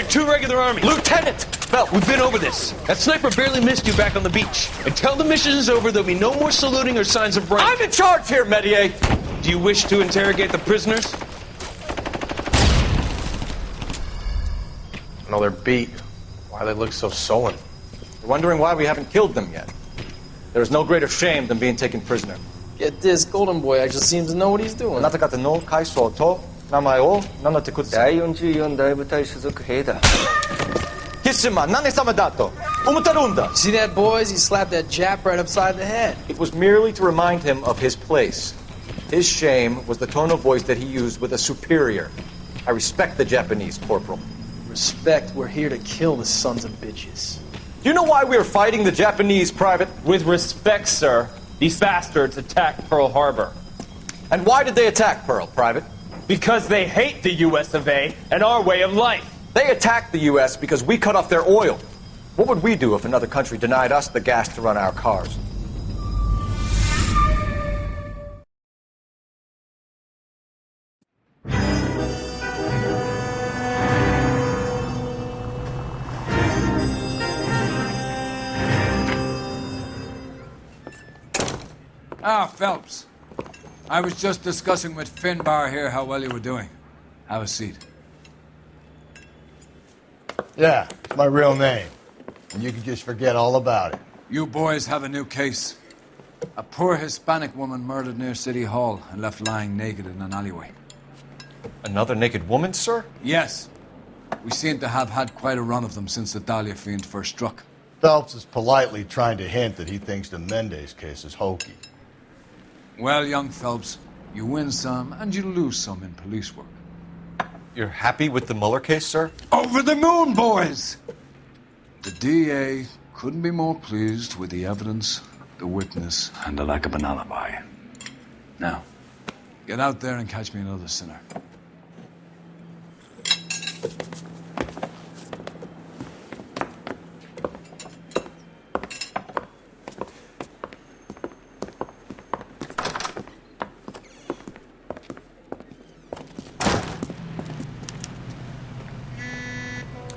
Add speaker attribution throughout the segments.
Speaker 1: encountered 2 regular army.
Speaker 2: Lieutenant!
Speaker 1: Phelps, we've been over this. That sniper barely missed you back on the beach. Until the mission is over, there'll be no more saluting or signs of rank.
Speaker 2: I'm in charge here, Medier!
Speaker 1: Do you wish to interrogate the prisoners?
Speaker 3: No, they're beat. Why they look so sullen?
Speaker 2: You're wondering why we haven't killed them yet. There is no greater shame than being taken prisoner.
Speaker 4: Get this, Golden Boy actually seems to know what he's doing.
Speaker 2: あなた方の階層と名前を名乗ってください。
Speaker 5: 第44大部隊所属兵だ。
Speaker 2: キッシュマン、何様だと思ってるんだ。
Speaker 4: See that, boys? He slapped that Jap right upside the head.
Speaker 2: It was merely to remind him of his place. His shame was the tone of voice that he used with a superior. I respect the Japanese, Corporal.
Speaker 4: Respect, we're here to kill the sons of bitches.
Speaker 2: Do you know why we are fighting the Japanese, Private?
Speaker 6: With respect, sir, these bastards attacked Pearl Harbor.
Speaker 2: And why did they attack Pearl, Private?
Speaker 6: Because they hate the US of A and our way of life.
Speaker 2: They attacked the U.S. because we cut off their oil. What would we do if another country denied us the gas to run our cars?
Speaker 7: Ah, Phelps. I was just discussing with Finbar here how well you were doing. Have a seat.
Speaker 8: Yeah, it's my real name. And you can just forget all about it.
Speaker 7: You boys have a new case. A poor Hispanic woman murdered near City Hall and left lying naked in an alleyway.
Speaker 2: Another naked woman, sir?
Speaker 7: Yes. We seem to have had quite a run of them since the Dahlia fiend first struck.
Speaker 8: Phelps is politely trying to hint that he thinks the Mendez case is hokey.
Speaker 7: Well, young Phelps, you win some and you lose some in police work.
Speaker 2: You're happy with the Mueller case, sir?
Speaker 7: Over the moon, boys! The DA couldn't be more pleased with the evidence, the witness, and the lack of an alibi. Now, get out there and catch me another sinner.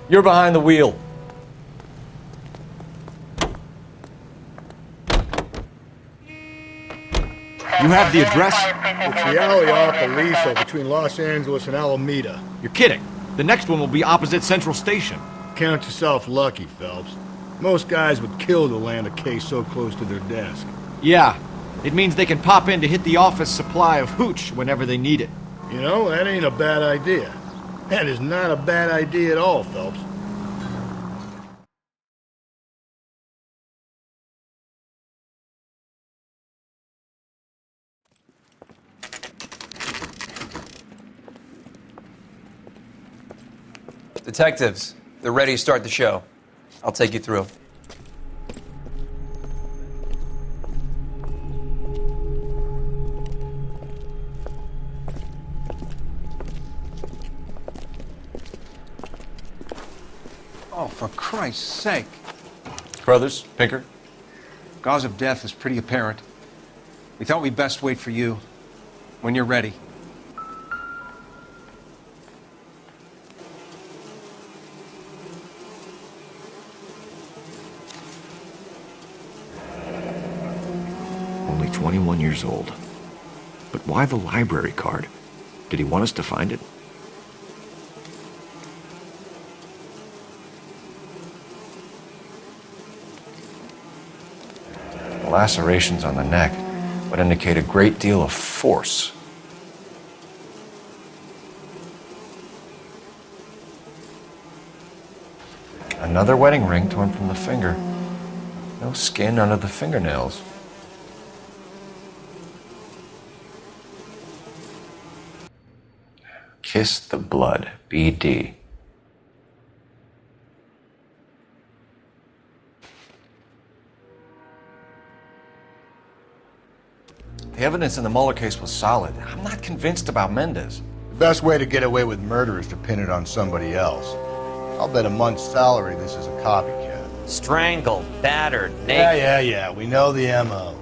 Speaker 2: You're behind the wheel.
Speaker 9: You have the address?
Speaker 8: It's the alley off Aliso between Los Angeles and Alameda.
Speaker 9: You're kidding. The next one will be opposite Central Station.
Speaker 8: Count yourself lucky, Phelps. Most guys would kill to land a case so close to their desk.
Speaker 9: Yeah. It means they can pop in to hit the office supply of hooch whenever they need it.
Speaker 8: You know, that ain't a bad idea. That is not a bad idea at all, Phelps.
Speaker 10: Detectives, they're ready to start the show. I'll take you through.
Speaker 11: Oh, for Christ's sake.
Speaker 2: Brothers, Pinker.
Speaker 11: Cause of death is pretty apparent. We thought we'd best wait for you. When you're ready.
Speaker 9: Only 21 years old. But why the library card? Did he want us to find it?
Speaker 2: The lacerations on the neck would indicate a great deal of force. Another wedding ring torn from the finger. No skin under the fingernails. Kiss the blood, BD. The evidence in the Mueller case was solid. I'm not convinced about Mendez.
Speaker 8: The best way to get away with murder is to pin it on somebody else. I'll bet a month's salary this is a copycat.
Speaker 12: Strangled, battered, naked.
Speaker 8: Yeah. We know the M.O.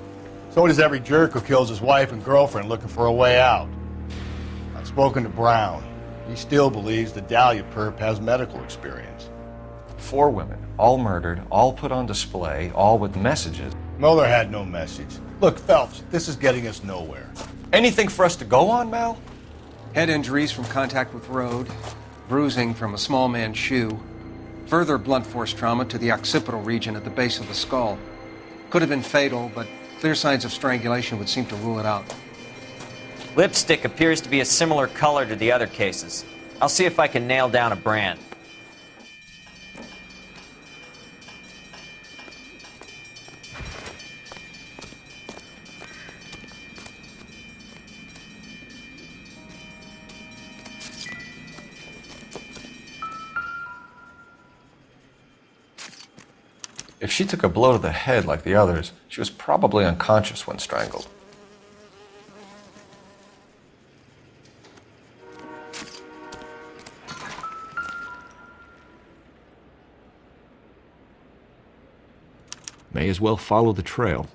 Speaker 8: So does every jerk who kills his wife and girlfriend looking for a way out. I've spoken to Brown. He still believes the Dahlia perp has medical experience.
Speaker 2: 4 women, all murdered, all put on display, all with messages.
Speaker 8: Mueller had no message. Look, Phelps, this is getting us nowhere.
Speaker 2: Anything for us to go on, Mal?
Speaker 11: Head injuries from contact with road, bruising from a small man's shoe, further blunt force trauma to the occipital region at the base of the skull. Could have been fatal, but clear signs of strangulation would seem to rule it out.
Speaker 12: Lipstick appears to be a similar color to the other cases. I'll see if I can nail down a brand.
Speaker 2: If she took a blow to the head like the others, she was probably unconscious when strangled.
Speaker 9: May as well follow the trail.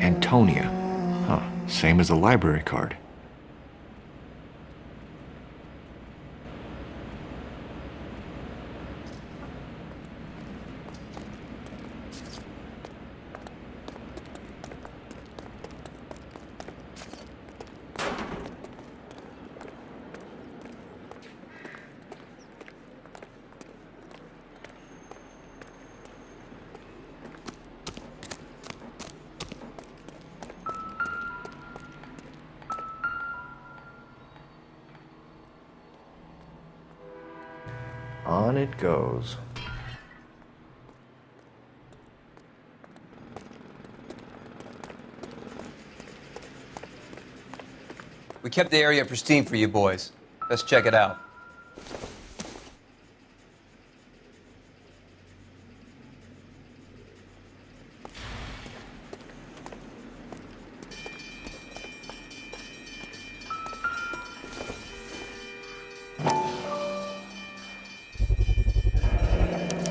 Speaker 9: Antonia. Huh, same as the library card.
Speaker 2: On it goes.
Speaker 10: We kept the area pristine for you boys. Let's check it out.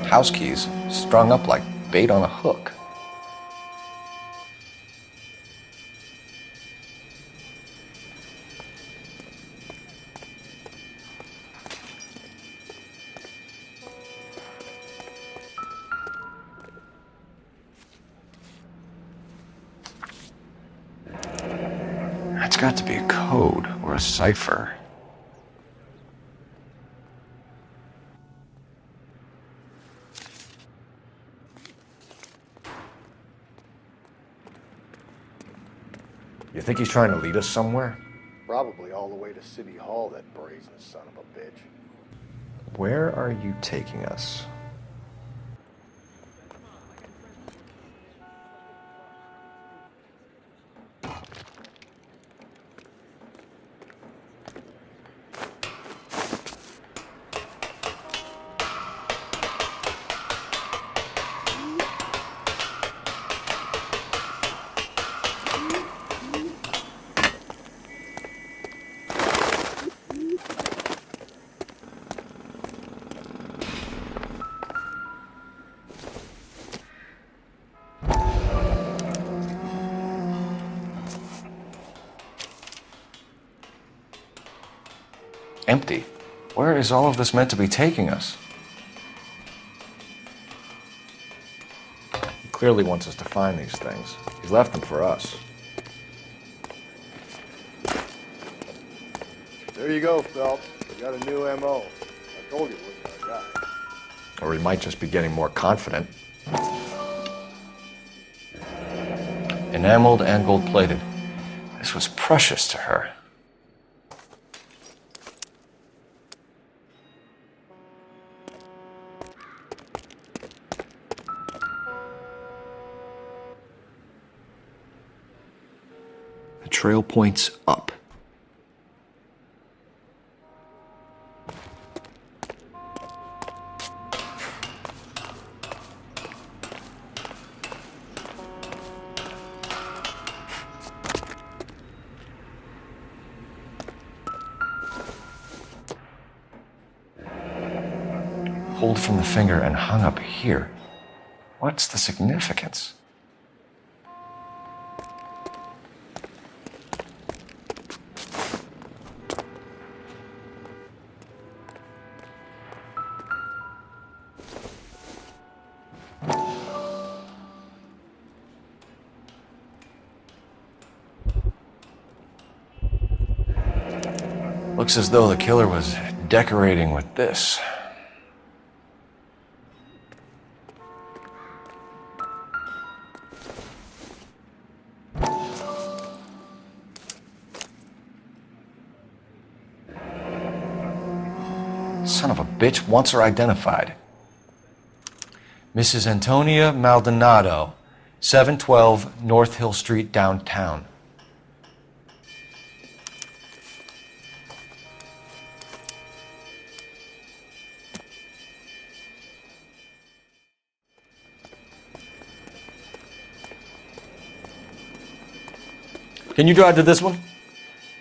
Speaker 2: House keys strung up like bait on a hook. That's got to be a code or a cipher. You think he's trying to lead us somewhere?
Speaker 8: Probably all the way to City Hall, that brazen son of a bitch.
Speaker 2: Where are you taking us? Empty. Where is all of this meant to be taking us? He clearly wants us to find these things. He's left them for us.
Speaker 8: There you go, Phelps. We got a new M.O. I told you it wasn't our guy.
Speaker 2: Or he might just be getting more confident. Enameled and gold-plated. This was precious to her.
Speaker 9: The trail points up.
Speaker 2: pulled from the finger and hung up here. What's the significance? Looks as though the killer was decorating with this. Son of a bitch wants her identified. Mrs. Antonia Maldonado, 712 North Hill Street, downtown. Can you drive to this one?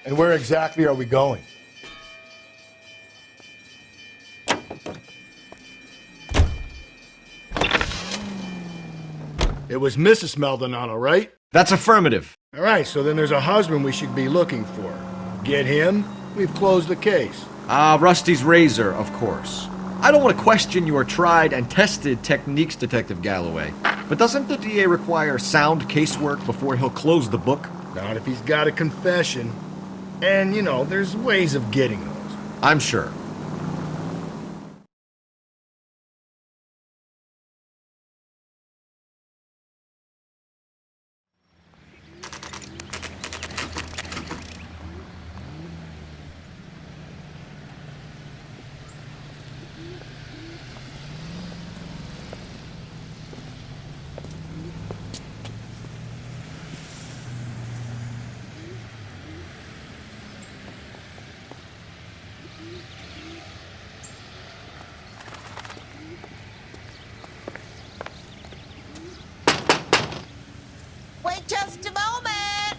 Speaker 8: And where exactly are we going? It was Mrs. Maldonado, right?
Speaker 9: That's affirmative.
Speaker 8: All right, so then there's a husband we should be looking for. Get him, we've closed the case.
Speaker 9: Rusty's razor, of course. I don't want to question your tried and tested techniques, Detective Galloway. But doesn't the DA require sound casework before he'll close the book?
Speaker 8: Not if he's got a confession. And, you know, there's ways of getting those.
Speaker 9: I'm sure.
Speaker 13: Wait just a moment.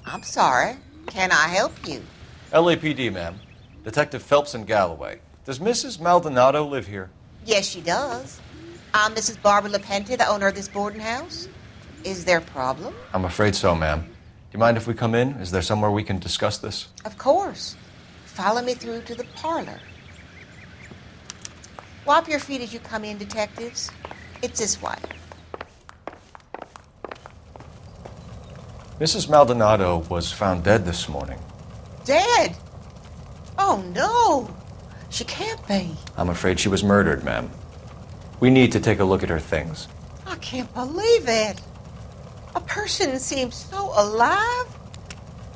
Speaker 13: I'm sorry. Can I help you?
Speaker 2: LAPD, ma'am. Detective Phelps and Galloway. Does Mrs. Maldonado live here?
Speaker 13: Yes, she does. I'm Mrs. Barbara LaPente, the owner of this boarding house. Is there a problem?
Speaker 2: I'm afraid so, ma'am. Do you mind if we come in? Is there somewhere we can discuss this?
Speaker 13: Of course. Follow me through to the parlor. Wipe your feet as you come in, detectives. It's this way.
Speaker 2: Mrs. Maldonado was found dead this morning.
Speaker 13: Dead? Oh, no. She can't be.
Speaker 2: I'm afraid she was murdered, ma'am. We need to take a look at her things.
Speaker 13: I can't believe it. A person seems so alive,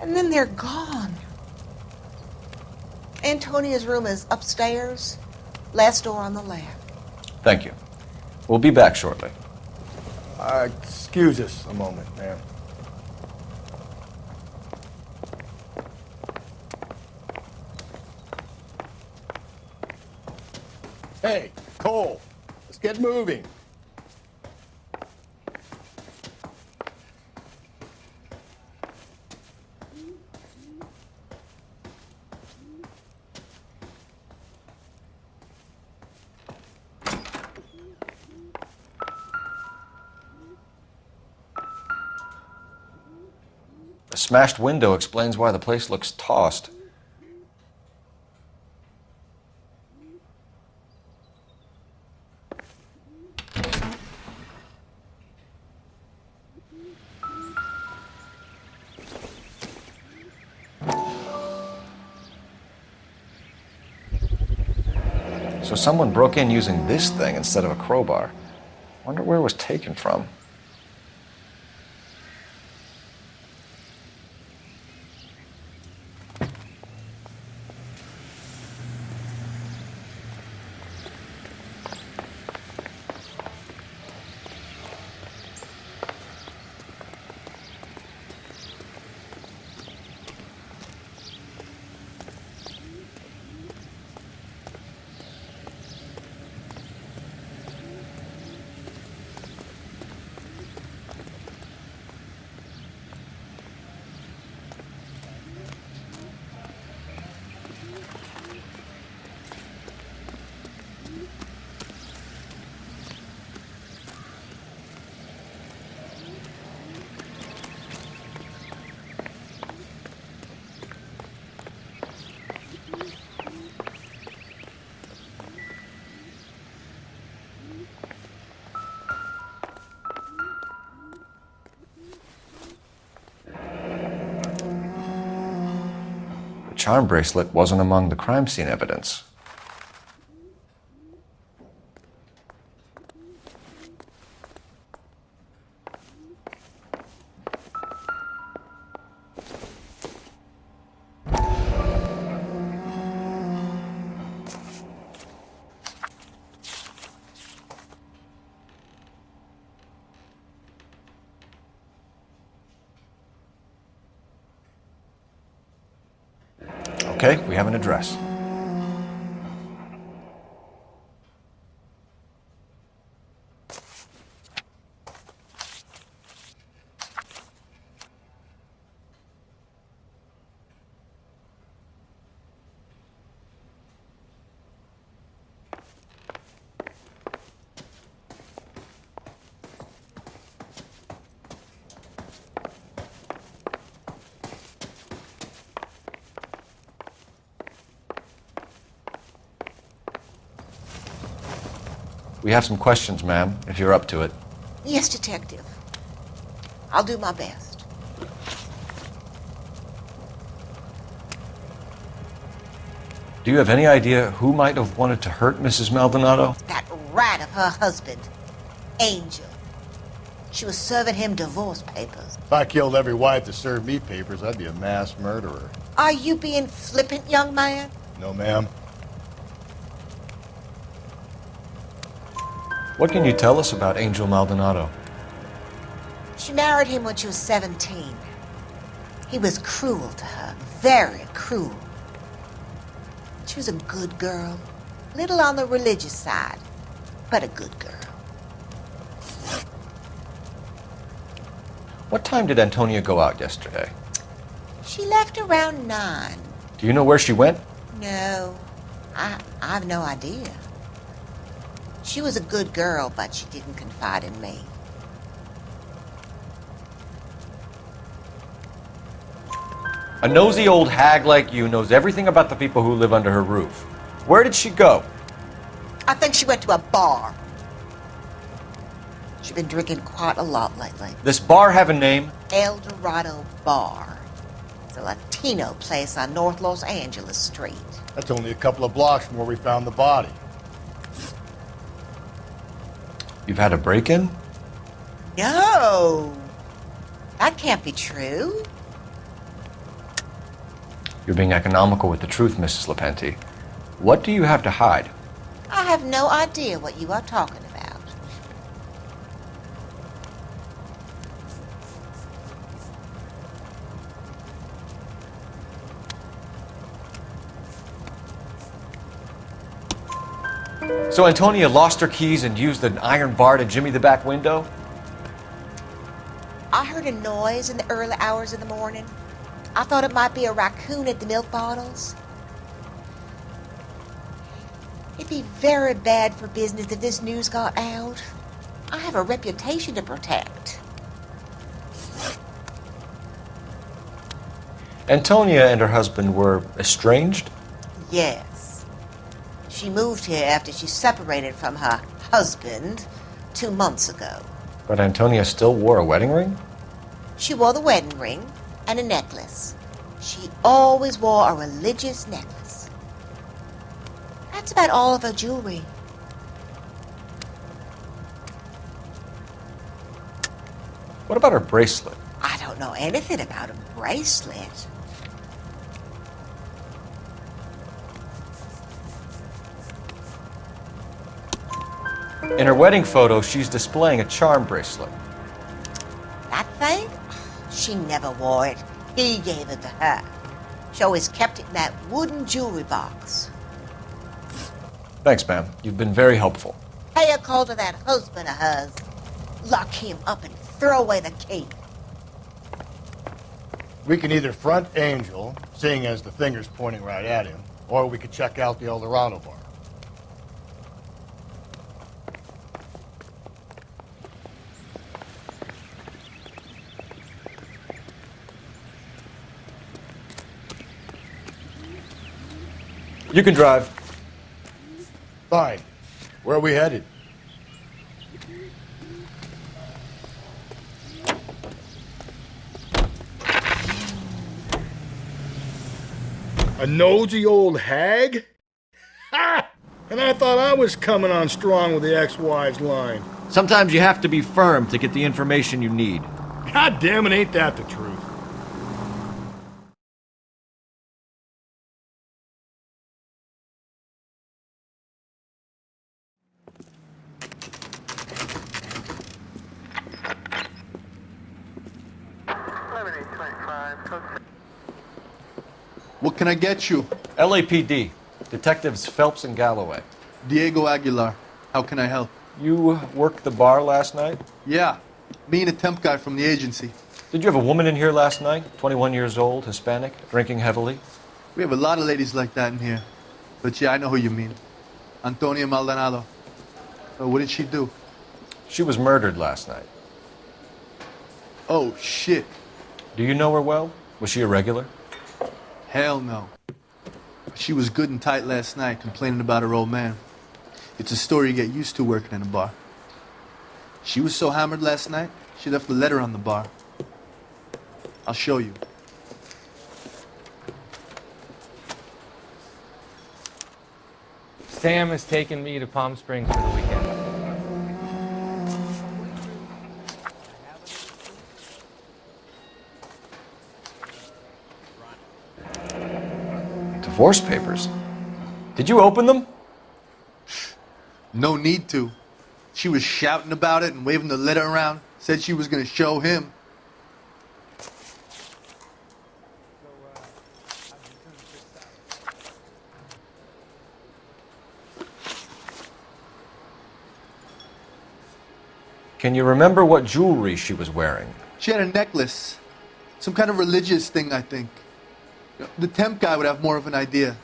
Speaker 13: and then they're gone. Antonia's room is upstairs, last door on the left.
Speaker 2: Thank you. We'll be back shortly.
Speaker 8: Excuse us a moment, ma'am. Hey, Cole, let's get moving.
Speaker 2: The smashed window explains why the place looks tossed. So someone broke in using this thing instead of a crowbar. Wonder where it was taken from.
Speaker 9: charm bracelet wasn't among the crime scene evidence. Okay, we have an address. We have some questions, ma'am, if you're up to it.
Speaker 13: Yes, Detective. I'll do my best.
Speaker 9: Do you have any idea who might have wanted to hurt Mrs. Maldonado?
Speaker 13: That rat of her husband, Angel. She was serving him divorce papers.
Speaker 8: If I killed every wife to serve me papers, I'd be a mass murderer.
Speaker 13: Are you being flippant, young man?
Speaker 8: No, ma'am.
Speaker 9: What can you tell us about Angel Maldonado?
Speaker 13: She married him when she was 17. He was cruel to her, very cruel. She was a good girl, little on the religious side, but a good girl.
Speaker 9: What time did Antonia go out yesterday?
Speaker 13: She left around 9.
Speaker 9: Do you know where she went?
Speaker 13: No, I have no idea. She was a good girl, but she didn't confide in me.
Speaker 9: A nosy old hag like you knows everything about the people who live under her roof. Where did she go?
Speaker 13: I think she went to a bar. She's been drinking quite a lot lately.
Speaker 9: This bar have a name?
Speaker 13: El Dorado Bar. It's a Latino place on North Los Angeles Street.
Speaker 8: That's only a couple of blocks from where we found the body.
Speaker 9: You've had a break-in?
Speaker 13: No! That can't be true.
Speaker 9: You're being economical with the truth, Mrs. Lepenti. What do you have to hide?
Speaker 13: I have no idea what you are talking about.
Speaker 9: So Antonia lost her keys and used an iron bar to jimmy the back window?
Speaker 13: I heard a noise in the early hours of the morning. I thought it might be a raccoon at the milk bottles. It'd be very bad for business if this news got out. I have a reputation to protect.
Speaker 9: Antonia and her husband were estranged?
Speaker 13: Yes. She moved here after she separated from her husband 2 months ago.
Speaker 9: But Antonia still wore a wedding ring?
Speaker 13: She wore the wedding ring and a necklace. She always wore a religious necklace. That's about all of her jewelry.
Speaker 9: What about her bracelet?
Speaker 13: I don't know anything about a bracelet.
Speaker 9: In her wedding photo, she's displaying a charm bracelet.
Speaker 13: That thing? She never wore it. He gave it to her. She always kept it in that wooden jewelry box.
Speaker 9: Thanks, ma'am. You've been very helpful.
Speaker 13: Pay a call to that husband of hers. Lock him up and throw away the key.
Speaker 8: We can either front Angel, seeing as the finger's pointing right at him, or we could check out the El Dorado bar.
Speaker 9: You can drive.
Speaker 8: Fine. Where are we headed?
Speaker 14: A nosy old hag? Ha! And I thought I was coming on strong with the ex-wives line.
Speaker 9: Sometimes you have to be firm to get the information you need.
Speaker 14: God damn it, ain't that the truth?
Speaker 15: What can I get you?
Speaker 9: LAPD. Detectives Phelps and Galloway.
Speaker 15: Diego Aguilar. How can I help?
Speaker 9: You worked the bar last night?
Speaker 15: Yeah. Me and a temp guy from the agency.
Speaker 9: Did you have a woman in here last night? 21 years old, Hispanic, drinking heavily?
Speaker 15: We have a lot of ladies like that in here. But yeah, I know who you mean. Antonia Maldonado. What did she do?
Speaker 9: She was murdered last night.
Speaker 15: Oh, shit.
Speaker 9: Do you know her well? Was she a regular?
Speaker 15: Hell no. She was good and tight last night, complaining about her old man. It's a story you get used to working in a bar. She was so hammered last night, she left a letter on the bar. I'll show you.
Speaker 16: Sam has taken me to Palm Springs for the weekend.
Speaker 9: Divorce papers. Did you open them?
Speaker 15: No need to. She was shouting about it and waving the letter around. Said she was going to show him.
Speaker 9: Can you remember what jewelry she was wearing?
Speaker 15: She had a necklace. Some kind of religious thing, I think. The temp guy would have more of an idea.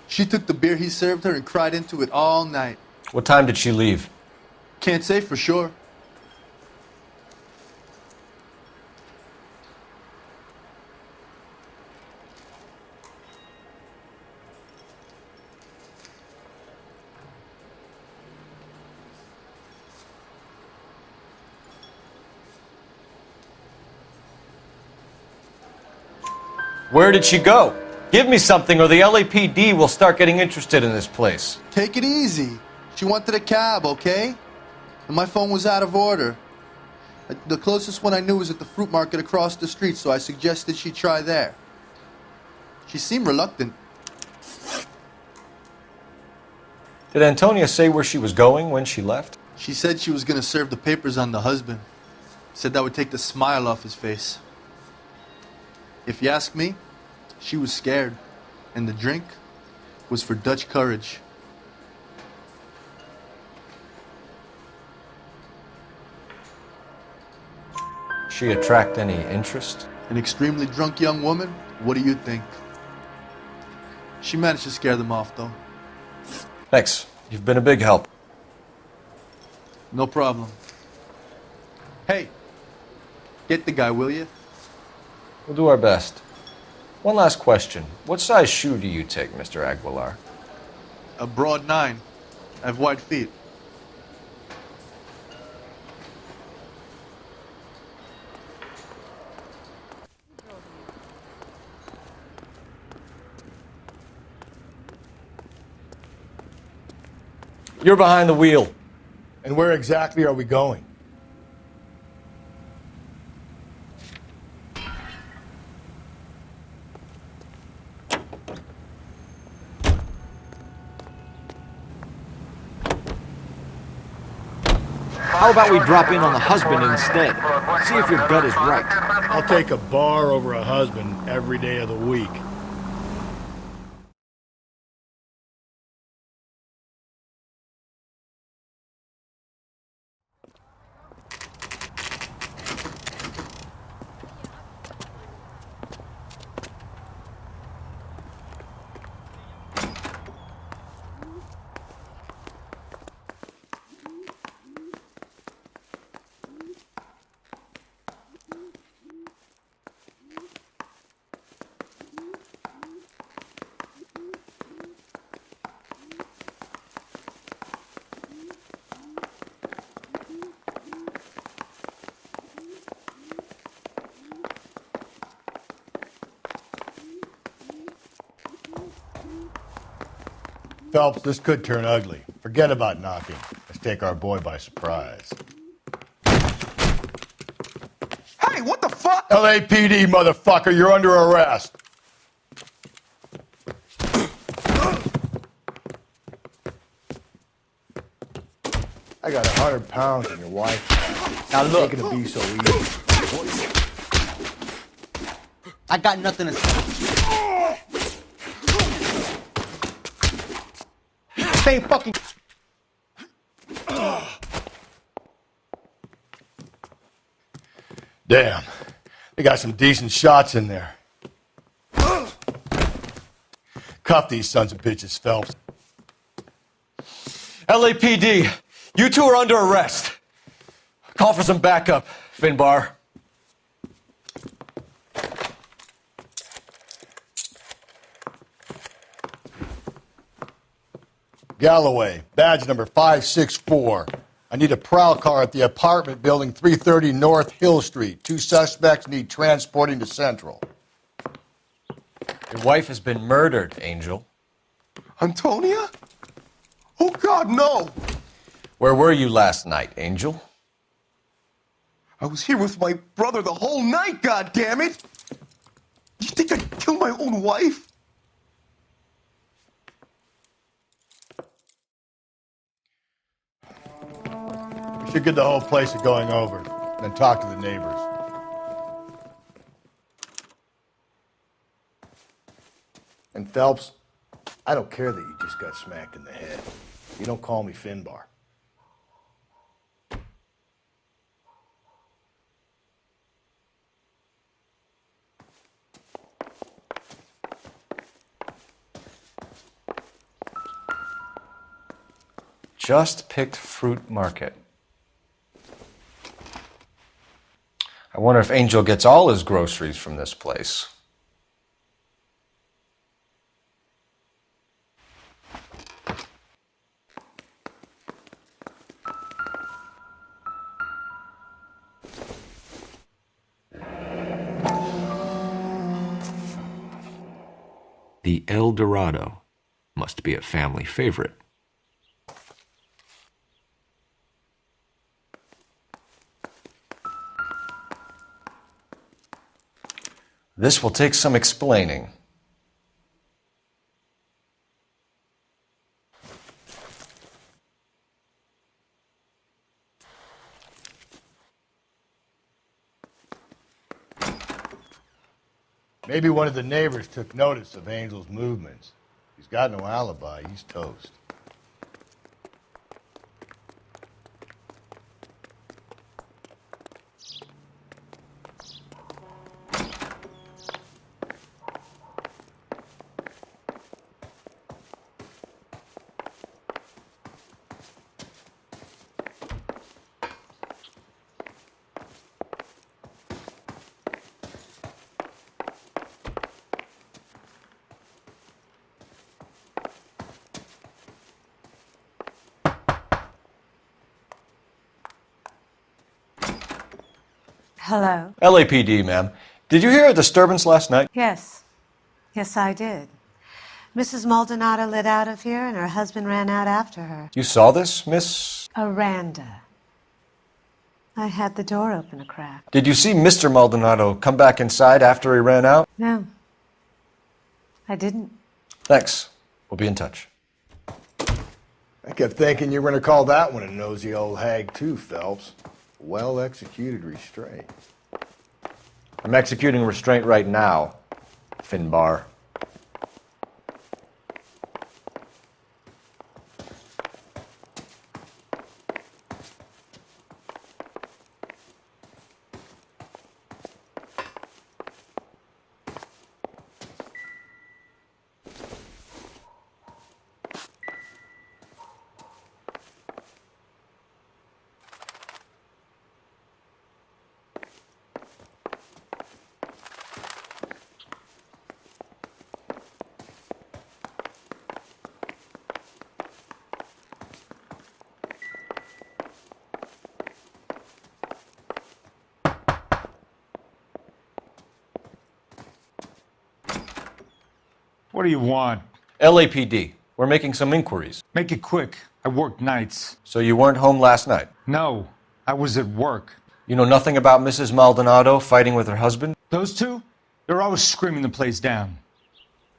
Speaker 15: She took the beer he served her and cried into it all night.
Speaker 9: What time did she leave?
Speaker 15: Can't say for sure.
Speaker 9: Where did she go? Give me something or the LAPD will start getting interested in this place.
Speaker 15: Take it easy. She wanted a cab, okay? And my phone was out of order. The closest one I knew was at the fruit market across the street, so I suggested she try there. She seemed reluctant.
Speaker 9: Did Antonia say where she was going when she left?
Speaker 15: She said she was going to serve the papers on the husband. Said that would take the smile off his face. If you ask me, she was scared. And the drink was for Dutch courage.
Speaker 9: She attract any interest?
Speaker 15: An extremely drunk young woman? What do you think? She managed to scare them off, though.
Speaker 9: Thanks. You've been a big help.
Speaker 15: No problem. Hey, get the guy, will you?
Speaker 9: We'll do our best. One last question. What size shoe do you take, Mr. Aguilar?
Speaker 15: A broad 9. I have wide feet.
Speaker 9: You're behind the wheel.
Speaker 14: And where exactly are we going?
Speaker 9: How about we drop in on the husband instead? See if your gut is right.
Speaker 14: I'll take a bar over a husband every day of the week.
Speaker 8: Phelps, this could turn ugly. Forget about knocking. Let's take our boy by surprise.
Speaker 17: Hey, what the fuck?
Speaker 8: LAPD, motherfucker, you're under arrest. I got 100 pounds in your wife.
Speaker 15: Now look.
Speaker 8: It's gonna be so easy.
Speaker 15: I got nothing to say. Same fucking.
Speaker 8: Damn. They got some decent shots in there. Cuff these sons of bitches, Phelps.
Speaker 2: LAPD, you two are under arrest. Call for some backup, Finbar.
Speaker 8: Galloway, badge number 564. I need a prowl car at the apartment building 330 North Hill Street. 2 suspects need transporting to Central.
Speaker 2: Your wife has been murdered, Angel.
Speaker 17: Antonia? Oh, God, no!
Speaker 2: Where were you last night, Angel?
Speaker 17: I was here with my brother the whole night, goddammit! You think I'd kill my own wife?
Speaker 8: We should get the whole place a going over, then talk to the neighbors. And Phelps, I don't care that you just got smacked in the head. You don't call me Finbar.
Speaker 2: Just picked fruit market. I wonder if Angel gets all his groceries from this place.
Speaker 18: The El Dorado must be a family favorite.
Speaker 2: This will take some explaining.
Speaker 8: Maybe one of the neighbors took notice of Angel's movements. He's got no alibi. He's toast.
Speaker 13: Hello?
Speaker 2: LAPD, ma'am. Did you hear a disturbance last night?
Speaker 13: Yes. Yes, I did. Mrs. Maldonado lit out of here, and her husband ran out after her.
Speaker 2: You saw this, Miss?
Speaker 13: Aranda. I had the door open a crack.
Speaker 2: Did you see Mr. Maldonado come back inside after he ran out?
Speaker 13: No. I didn't.
Speaker 2: Thanks. We'll be in touch.
Speaker 8: I kept thinking you were going to call that one a nosy old hag too, Phelps. Well-executed restraint.
Speaker 2: I'm executing restraint right now, Finbar.
Speaker 7: What do you want?
Speaker 2: LAPD. We're making some inquiries.
Speaker 19: Make it quick. I work nights.
Speaker 2: So you weren't home last night?
Speaker 19: No, I was at work.
Speaker 2: You know nothing about Mrs. Maldonado fighting with her husband?
Speaker 19: Those two? They're always screaming the place down.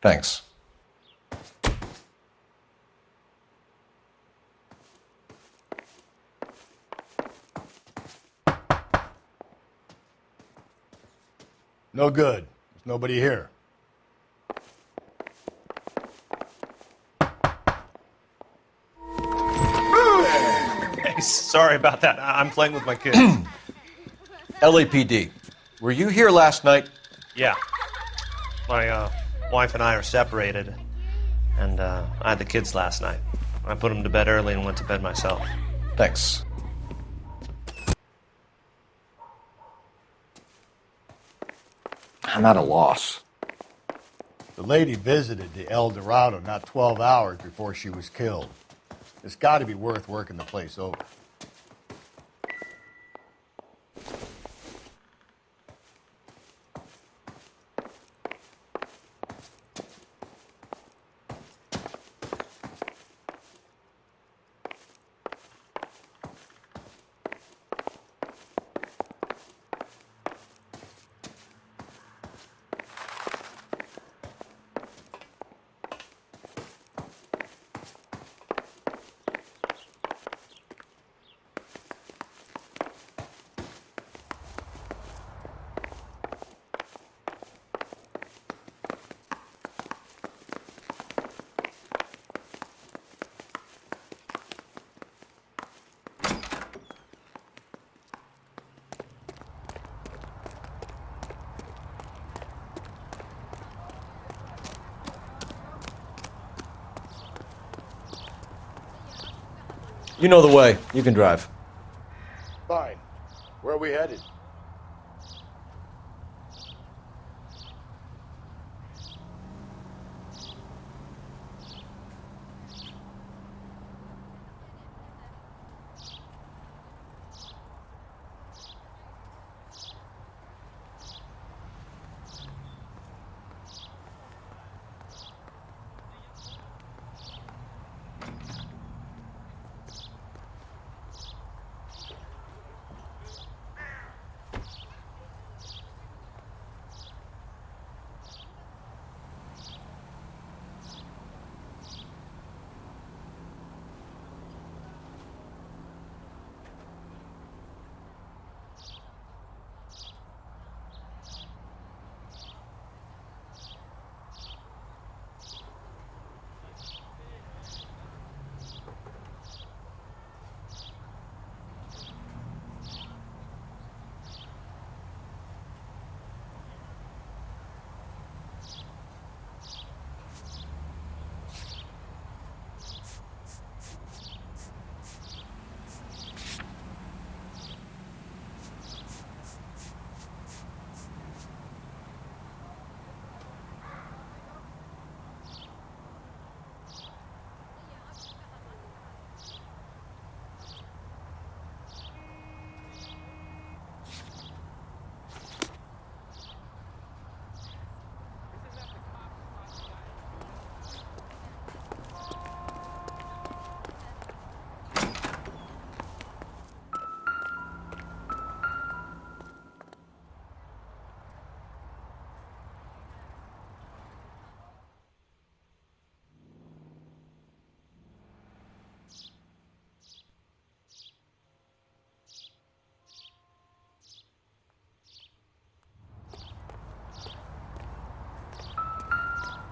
Speaker 2: Thanks.
Speaker 8: No good. There's nobody here.
Speaker 1: Hey, sorry about that. I'm playing with my kids.
Speaker 2: LAPD, were you here last night?
Speaker 1: Yeah. My wife and I are separated, and I had the kids last night. I put them to bed early and went to bed myself.
Speaker 2: Thanks. I'm at a loss.
Speaker 8: The lady visited the El Dorado not 12 hours before she was killed. It's got to be worth working the place over.
Speaker 2: You know the way. You can drive.
Speaker 8: Fine. Where are we headed?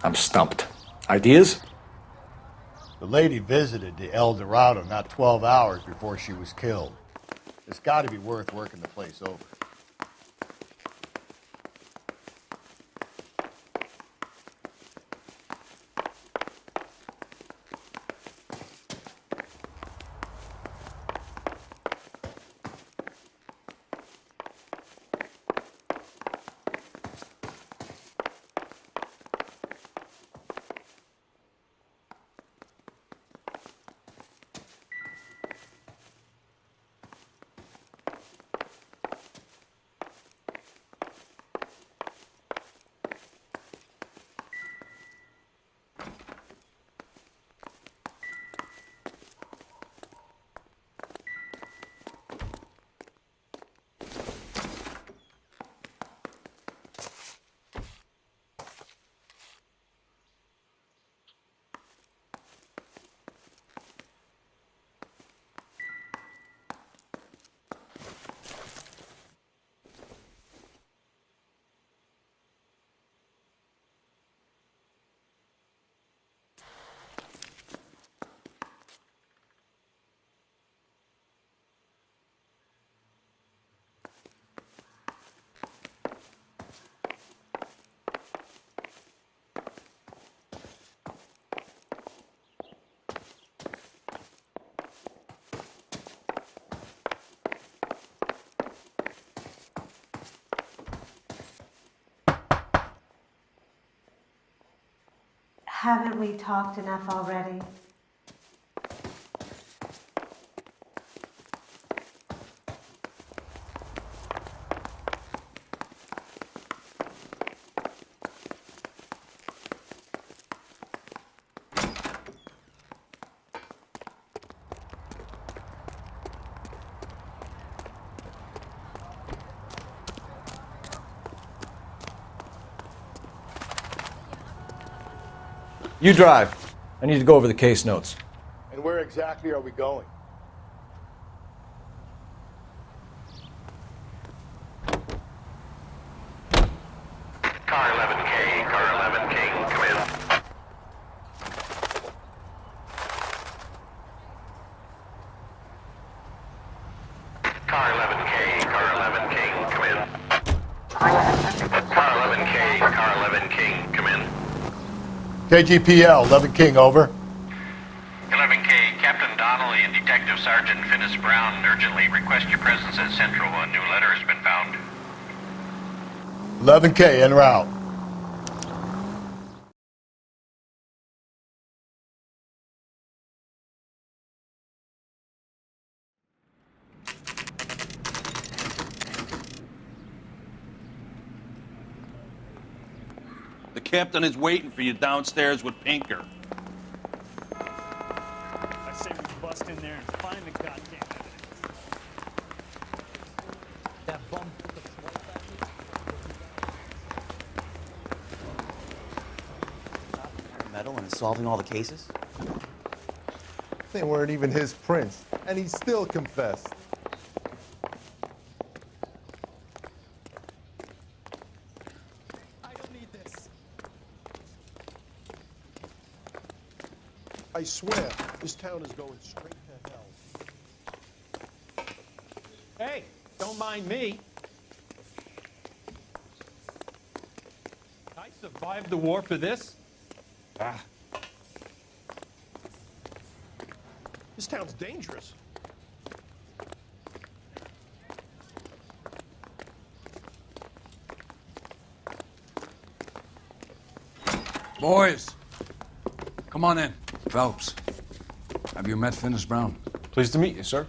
Speaker 2: I'm stumped. Ideas?
Speaker 8: The lady visited the El Dorado not 12 hours before she was killed. It's got to be worth working the place over.
Speaker 20: Haven't we talked enough already?
Speaker 2: You drive. I need to go over the case notes.
Speaker 14: And where exactly are we going?
Speaker 21: Car 11K, car 11K, come in. Car 11K, car 11K, come in. Car 11K, car 11K, come in.
Speaker 8: KGPL, 11 King, over.
Speaker 21: 11K, Captain Donnelly and Detective Sergeant Finnis Brown urgently request your presence at Central. A new letter has been found.
Speaker 8: 11K, en route.
Speaker 22: The captain is waiting for you downstairs with Pinker.
Speaker 23: I say we bust in there and find the goddamn evidence. That bum put the smoke back
Speaker 24: Metal and solving all the cases?
Speaker 25: They weren't even his prints, and he still confessed.
Speaker 26: I swear, this town is going straight to hell.
Speaker 23: Hey, don't mind me. I survived the war for this.
Speaker 26: This town's dangerous.
Speaker 7: Boys, come on in. Phelps, have you met Finnis Brown?
Speaker 27: Pleased to meet you, sir.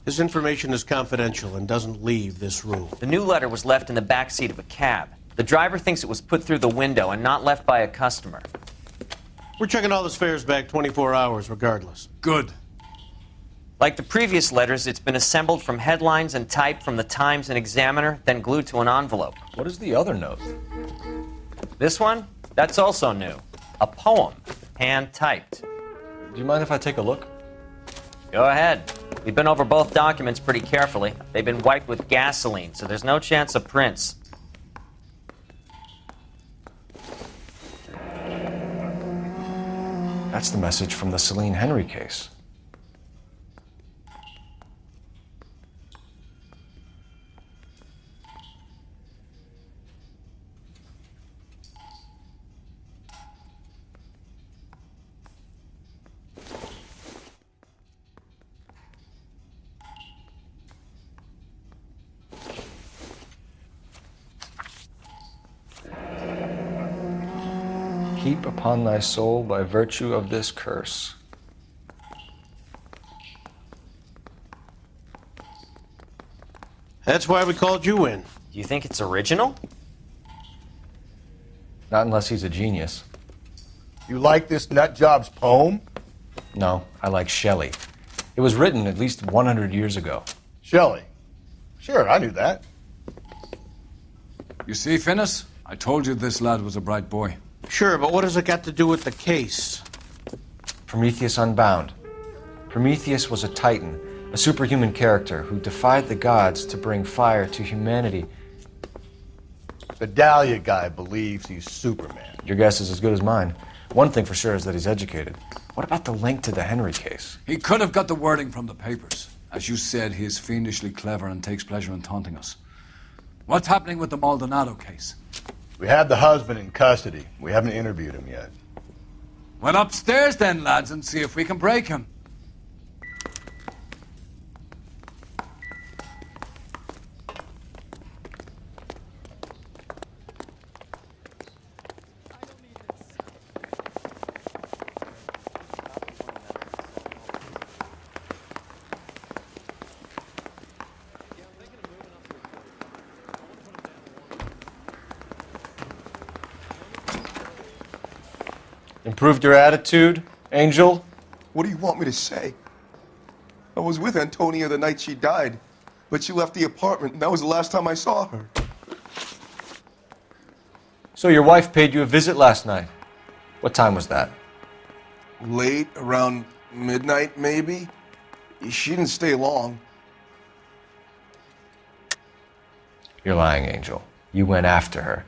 Speaker 27: This information is confidential and doesn't leave this room.
Speaker 12: The new letter was left in the back seat of a cab. The driver thinks it was put through the window and not left by a customer.
Speaker 27: We're checking all this fares back 24 hours regardless.
Speaker 7: Good.
Speaker 12: Like the previous letters, it's been assembled from headlines and typed from the Times and Examiner, then glued to an envelope.
Speaker 2: What is the other note?
Speaker 12: This one? That's also new. A poem, hand-typed.
Speaker 2: Do you mind if I take a look?
Speaker 12: Go ahead. We've been over both documents pretty carefully. They've been wiped with gasoline, so there's no chance of prints.
Speaker 2: That's the message from the Celine Henry case. Heap upon thy soul by virtue of this curse.
Speaker 27: That's why we called you in.
Speaker 12: Do you think it's original?
Speaker 2: Not unless he's a genius.
Speaker 8: You like this nutjob's poem?
Speaker 2: No, I like Shelley. It was written at least 100 years ago.
Speaker 8: Shelley? Sure, I knew that.
Speaker 7: You see, Finnis? I told you this lad was a bright boy.
Speaker 27: Sure, but what has it got to do with the case?
Speaker 2: Prometheus Unbound. Prometheus was a titan, a superhuman character who defied the gods to bring fire to humanity.
Speaker 8: The Dahlia guy believes he's Superman.
Speaker 2: Your guess is as good as mine. One thing for sure is that he's educated. What about the link to the Henry case?
Speaker 7: He could have got the wording from the papers. As you said, he is fiendishly clever and takes pleasure in taunting us. What's happening with the Maldonado case?
Speaker 8: We have the husband in custody. We haven't interviewed him yet.
Speaker 7: Well, upstairs then, lads, and see if we can break him.
Speaker 1: Improved your attitude, Angel?
Speaker 17: What do you want me to say? I was with Antonia the night she died, but she left the apartment, and that was the last time I saw her.
Speaker 1: So your wife paid you a visit last night. What time was that?
Speaker 17: Late, around midnight, maybe? She didn't stay long.
Speaker 1: You're lying, Angel. You went after her.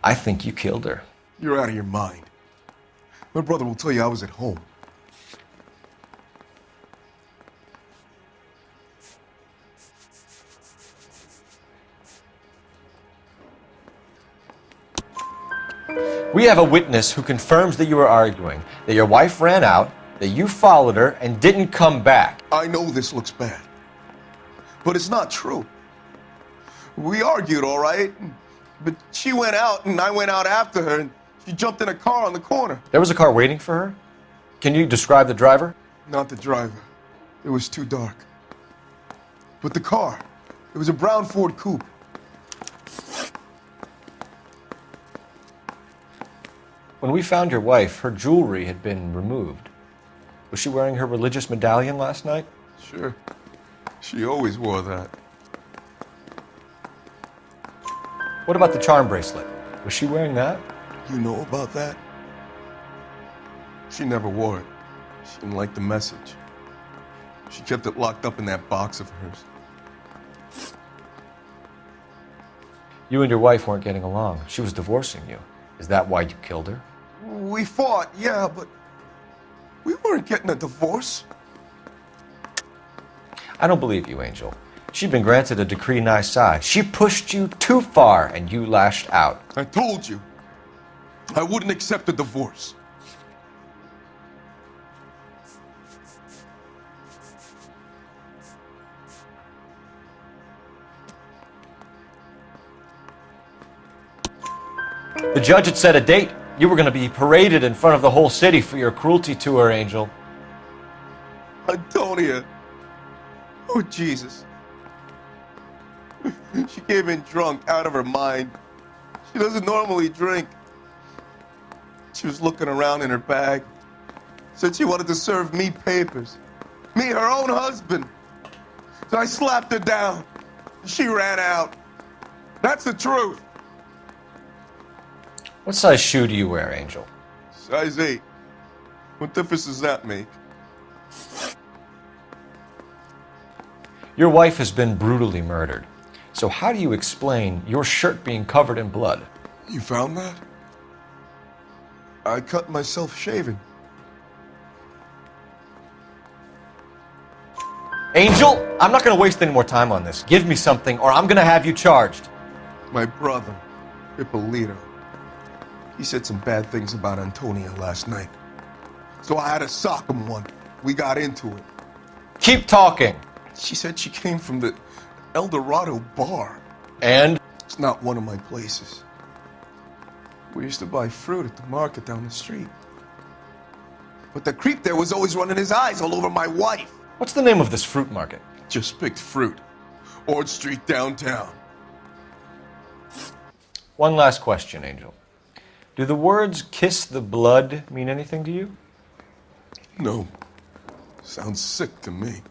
Speaker 1: I think you killed her.
Speaker 17: You're out of your mind. My brother will tell you I was at home.
Speaker 1: We have a witness who confirms that you were arguing, that your wife ran out, that you followed her, and didn't come back.
Speaker 17: I know this looks bad, but it's not true. We argued, all right, but she went out and I went out after her, and she jumped in a car on the corner.
Speaker 1: There was a car waiting for her? Can you describe the driver?
Speaker 17: Not the driver. It was too dark. But the car, it was a brown Ford coupe.
Speaker 1: When we found your wife, her jewelry had been removed. Was she wearing her religious medallion last night?
Speaker 17: Sure. She always wore that.
Speaker 1: What about the charm bracelet? Was she wearing that?
Speaker 17: You know about that? She never wore it. She didn't like the message. She kept it locked up in that box of hers.
Speaker 1: You and your wife weren't getting along. She was divorcing you. Is that why you killed her?
Speaker 17: We fought, yeah, but we weren't getting a divorce.
Speaker 1: I don't believe you, Angel. She'd been granted a decree nisi. She pushed you too far and you lashed out.
Speaker 17: I told you, I wouldn't accept a divorce.
Speaker 1: The judge had set a date. You were going to be paraded in front of the whole city for your cruelty to her, Angel.
Speaker 17: Antonia. Oh, Jesus. She came in drunk, out of her mind. She doesn't normally drink. She was looking around in her bag. Said she wanted to serve me papers. Me, her own husband. So I slapped her down. She ran out. That's the truth.
Speaker 1: What size shoe do you wear, Angel?
Speaker 17: Size 8. What difference does that make?
Speaker 1: Your wife has been brutally murdered. So how do you explain your shirt being covered in blood?
Speaker 17: You found that? I cut myself shaving.
Speaker 1: Angel, I'm not going to waste any more time on this. Give me something or I'm going to have you charged.
Speaker 17: My brother, Ippolito. He said some bad things about Antonia last night. So I had to sock him one. We got into it.
Speaker 1: Keep talking.
Speaker 17: She said she came from the El Dorado bar.
Speaker 1: And?
Speaker 17: It's not one of my places. We used to buy fruit at the market down the street. But the creep there was always running his eyes all over my wife.
Speaker 1: What's the name of this fruit market?
Speaker 17: Just picked fruit. Ord Street downtown.
Speaker 1: One last question, Angel. Do the words kiss the blood mean anything to you?
Speaker 17: No. Sounds sick to me.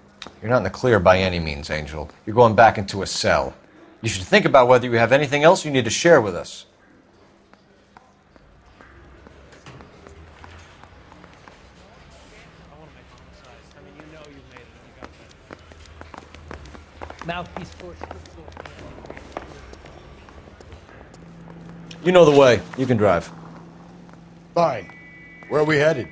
Speaker 1: You're not in the clear by any means, Angel. You're going back into a cell. You should think about whether you have anything else you need to share with us.
Speaker 23: Mouthpiece force.
Speaker 1: You know the way. You can drive.
Speaker 8: Fine. Where are we headed?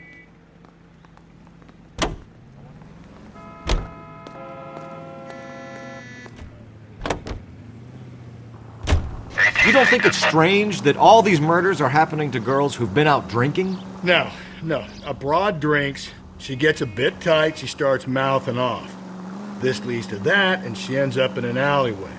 Speaker 9: You don't think it's strange that all these murders are happening to girls who've been out drinking?
Speaker 14: No. A broad drinks, she gets a bit tight, she starts mouthing off. This leads to that, and she ends up in an alleyway.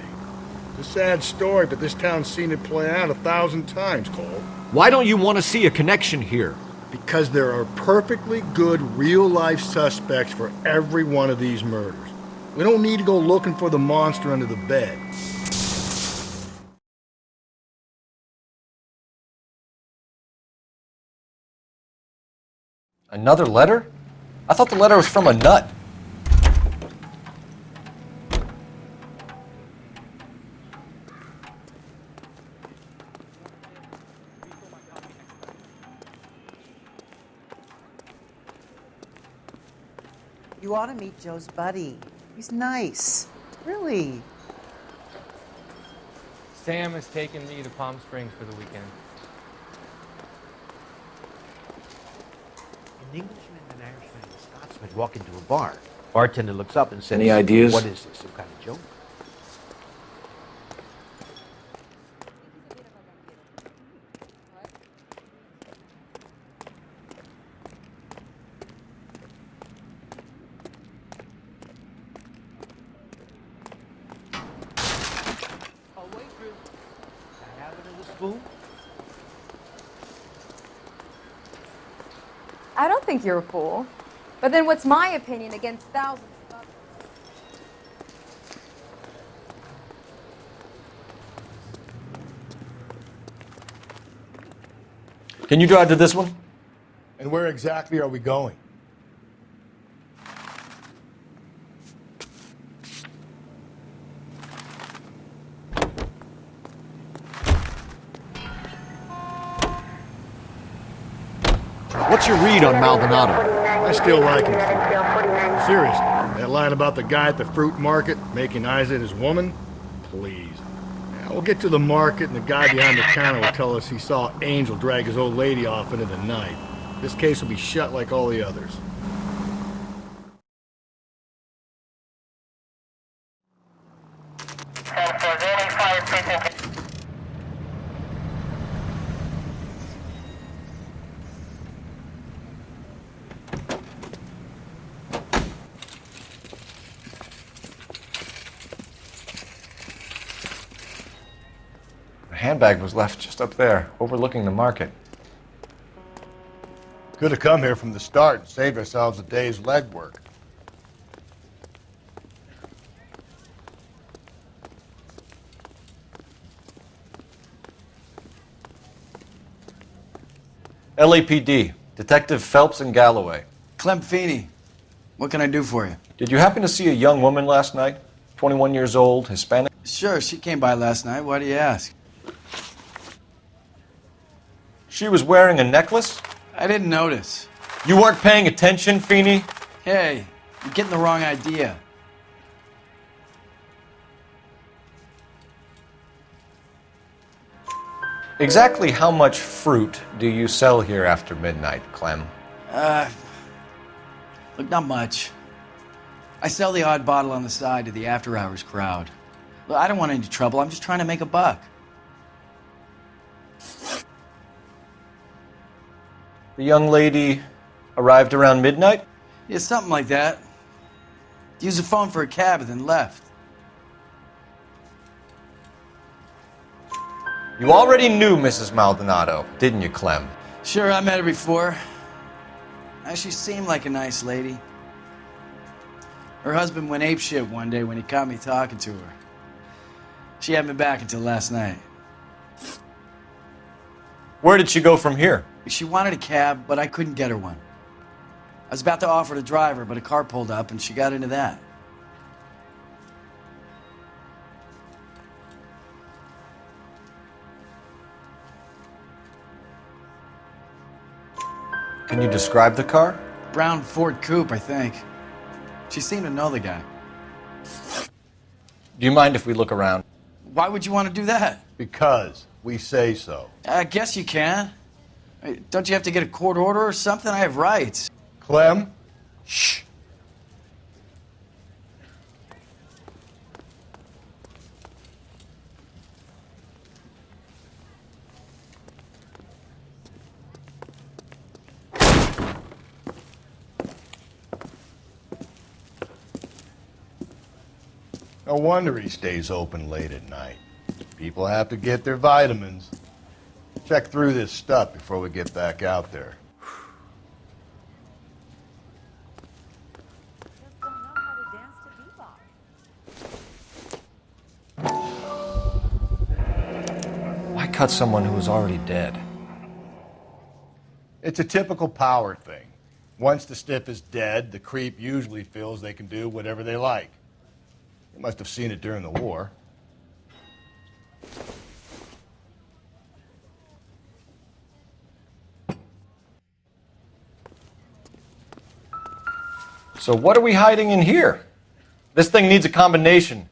Speaker 14: It's a sad story, but this town's seen it play out 1,000 times, Cole.
Speaker 9: Why don't you want to see a connection here?
Speaker 14: Because there are perfectly good real-life suspects for every one of these murders. We don't need to go looking for the monster under the bed.
Speaker 2: Another letter? I thought the letter was from a nut.
Speaker 3: You ought to meet Joe's buddy. He's nice. Really.
Speaker 16: Sam has taken me to Palm Springs for the weekend.
Speaker 4: An Englishman, an Irishman, and a Scotsman walk into a bar. Bartender looks up and says,
Speaker 2: Any ideas?
Speaker 4: What is this, some kind of joke? Oh, waitress, can I have another spoon?
Speaker 5: I don't think you're a fool. But then what's my opinion against thousands of others?
Speaker 2: Can you drive to this one?
Speaker 8: And where exactly are we going?
Speaker 9: What's your read on Maldonado?
Speaker 14: I still like him. Seriously, that line about the guy at the fruit market making Isa his woman? Please. Now, we'll get to the market and the guy behind the counter will tell us he saw Angel drag his old lady off into the night. This case will be shut like all the others.
Speaker 2: The handbag was left just up there, overlooking the market.
Speaker 8: Could have come here from the start and saved ourselves a day's legwork.
Speaker 2: LAPD, Detective Phelps and Galloway.
Speaker 6: Clem Feeney, what can I do for you?
Speaker 2: Did you happen to see a young woman last night? 21 years old, Hispanic?
Speaker 6: Sure, she came by last night. Why do you ask?
Speaker 2: She was wearing a necklace?
Speaker 6: I didn't notice.
Speaker 2: You weren't paying attention, Feeney?
Speaker 6: Hey, you're getting the wrong idea.
Speaker 2: Exactly how much fruit do you sell here after midnight, Clem?
Speaker 6: Look, not much. I sell the odd bottle on the side to the after-hours crowd. Look, I don't want any trouble. I'm just trying to make a buck.
Speaker 2: The young lady arrived around midnight?
Speaker 6: Yeah, something like that. Used the phone for a cab and then left.
Speaker 2: You already knew Mrs. Maldonado, didn't you, Clem?
Speaker 6: Sure, I met her before. She seemed like a nice lady. Her husband went apeshit one day when he caught me talking to her. She had me back until last night.
Speaker 2: Where did she go from here?
Speaker 6: She wanted a cab, but I couldn't get her one. I was about to offer to drive her, but a car pulled up and she got into that.
Speaker 2: Can you describe the car?
Speaker 6: Brown Ford Coupe, I think. She seemed to know the guy.
Speaker 2: Do you mind if we look around?
Speaker 6: Why would you want to do that?
Speaker 8: Because we say so.
Speaker 6: I guess you can. Don't you have to get a court order or something? I have rights.
Speaker 8: Clem? Shh. No wonder he stays open late at night. People have to get their vitamins. Check through this stuff before we get back out there.
Speaker 2: Why cut someone who was already dead?
Speaker 8: It's a typical power thing. Once the stiff is dead, the creep usually feels they can do whatever they like. You must have seen it during the war.
Speaker 9: So what are we hiding in here? This thing needs a combination.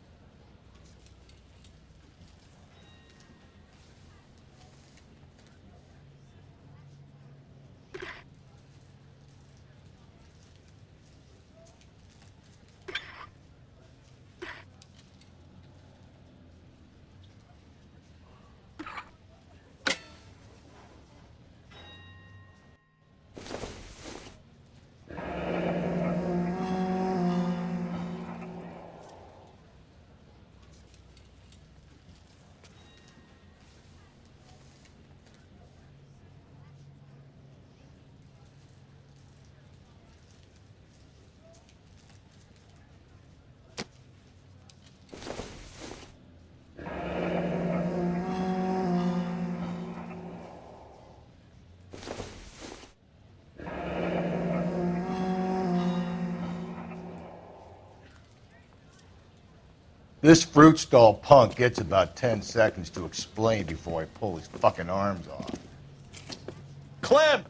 Speaker 8: This fruit stall punk gets about 10 seconds to explain before I pull his fucking arms off.
Speaker 9: Clem!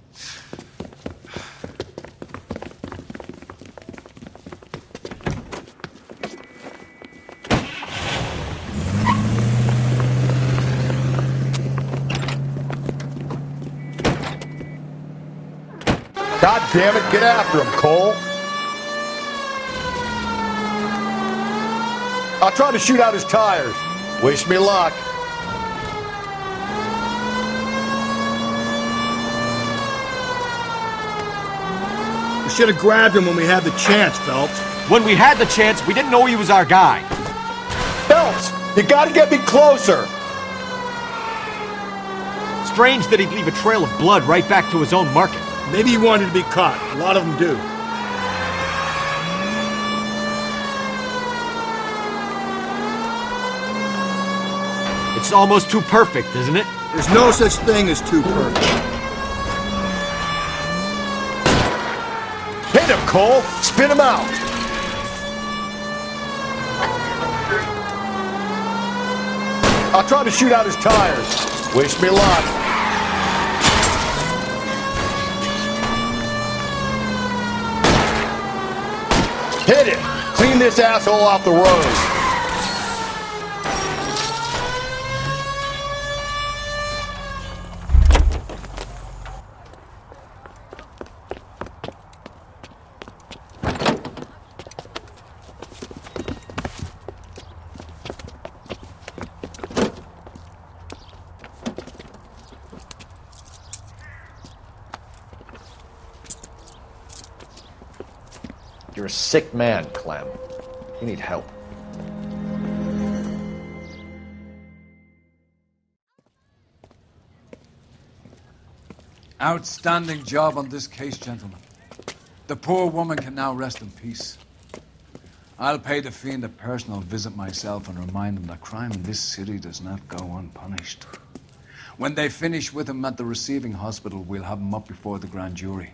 Speaker 8: God damn it, get after him, Cole. I'll try to shoot out his tires. Wish me luck.
Speaker 14: We should have grabbed him when we had the chance, Phelps.
Speaker 9: When we had the chance, we didn't know he was our guy.
Speaker 8: Phelps, you gotta get me closer.
Speaker 9: Strange that he'd leave a trail of blood right back to his own market.
Speaker 14: Maybe he wanted to be caught. A lot of them do.
Speaker 9: It's almost too perfect, isn't it?
Speaker 14: There's no such thing as too perfect.
Speaker 8: Hit him, Cole. Spin him out. I'll try to shoot out his tires. Wish me luck. Hit it. Clean this asshole off the road.
Speaker 9: You're a sick man, Clem. You need help.
Speaker 7: Outstanding job on this case, gentlemen. The poor woman can now rest in peace. I'll pay the fiend a personal visit myself and remind him that crime in this city does not go unpunished. When they finish with him at the receiving hospital, we'll have him up before the grand jury.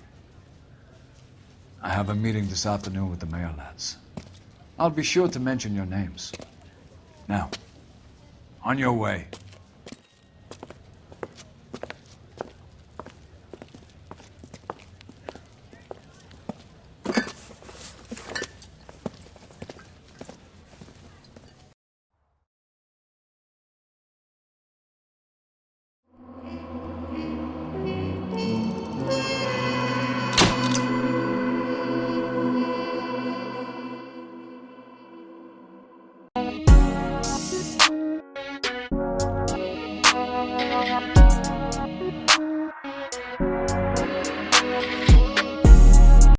Speaker 7: I have a meeting this afternoon with the mayor lads. I'll be sure to mention your names. Now, on your way.